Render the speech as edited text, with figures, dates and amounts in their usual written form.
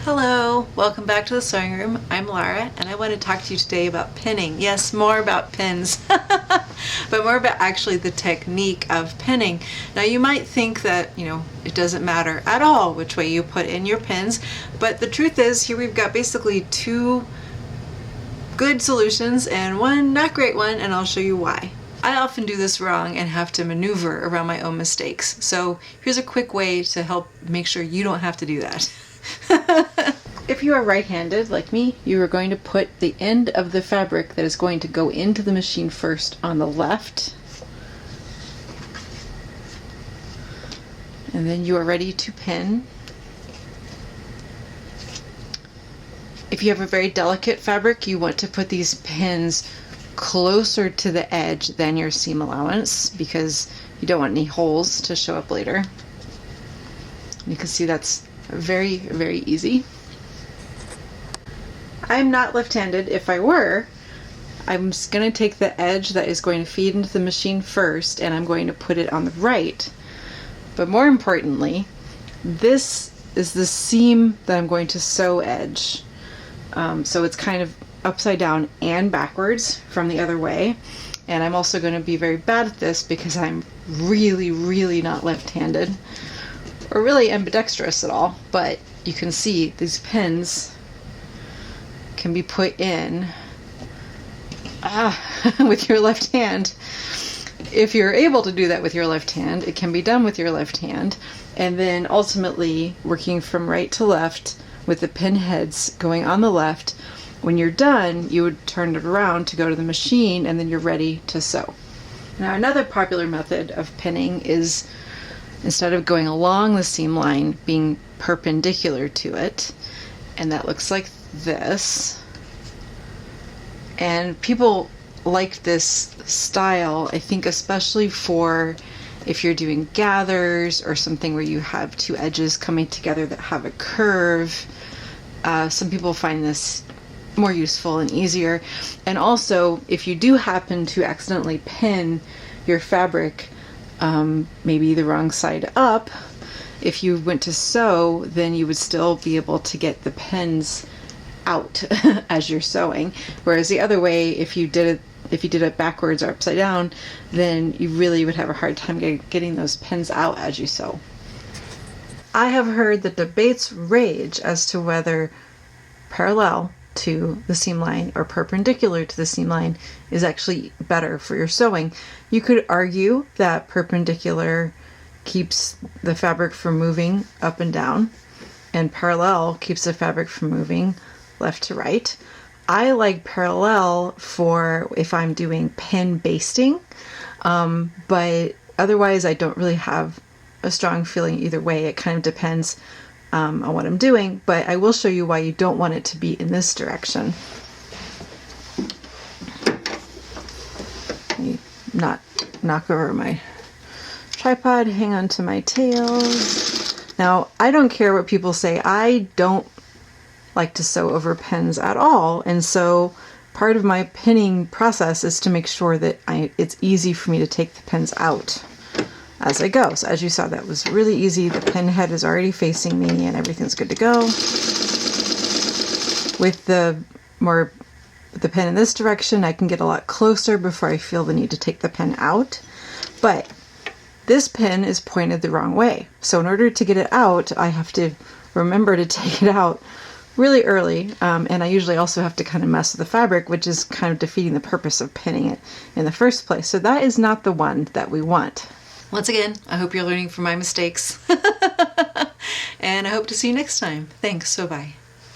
Hello, welcome back to the sewing room. I'm Lara and I want to talk to you today about pinning. Yes, more about pins, but more about actually the technique of pinning. Now you might think that, it doesn't matter at all which way you put in your pins, but the truth is here we've got basically two good solutions and one not great one, and I'll show you why. I often do this wrong and have to maneuver around my own mistakes. So here's a quick way to help make sure you don't have to do that. If you are right-handed like me, you are going to put the end of the fabric that is going to go into the machine first on the left, and then you are ready to pin. If you have a very delicate fabric, you want to put these pins closer to the edge than your seam allowance because you don't want any holes to show up later. You can see that's very, very easy. I'm not left-handed. If I were, I'm just going to take the edge that is going to feed into the machine first and I'm going to put it on the right. But more importantly, this is the seam that I'm going to sew edge. So it's kind of upside down and backwards from the other way. And I'm also going to be very bad at this because I'm really, really not left-handed or really ambidextrous at all. But you can see these pins can be put in with your left hand. If you're able to do that with your left hand, it can be done with your left hand. And then ultimately working from right to left with the pin heads going on the left. When you're done, you would turn it around to go to the machine and then you're ready to sew. Now another popular method of pinning is, instead of going along the seam line, being perpendicular to it. And that looks like this. And people like this style, I think, especially for if you're doing gathers or something where you have two edges coming together that have a curve. Some people find this more useful and easier. And also, if you do happen to accidentally pin your fabric maybe the wrong side up, if you went to sew, then you would still be able to get the pins out as you're sewing. Whereas the other way, if you did it backwards or upside down, then you really would have a hard time getting those pins out as you sew. I have heard that debates rage as to whether parallel to the seam line or perpendicular to the seam line is actually better for your sewing. You could argue that perpendicular keeps the fabric from moving up and down, and parallel keeps the fabric from moving left to right. I like parallel for if I'm doing pin basting, but otherwise I don't really have a strong feeling either way. It kind of depends on what I'm doing, but I will show you why you don't want it to be in this direction. Let me not knock over my tripod, hang on to my tails. Now, I don't care what people say. I don't like to sew over pins at all, and so part of my pinning process is to make sure that it's easy for me to take the pins out as I go. So as you saw, that was really easy. The pin head is already facing me and everything's good to go. With the pin in this direction, I can get a lot closer before I feel the need to take the pin out. But this pin is pointed the wrong way. So in order to get it out, I have to remember to take it out really early, and I usually also have to kind of mess with the fabric, which is kind of defeating the purpose of pinning it in the first place. So that is not the one that we want. Once again, I hope you're learning from my mistakes, and I hope to see you next time. Thanks, so bye.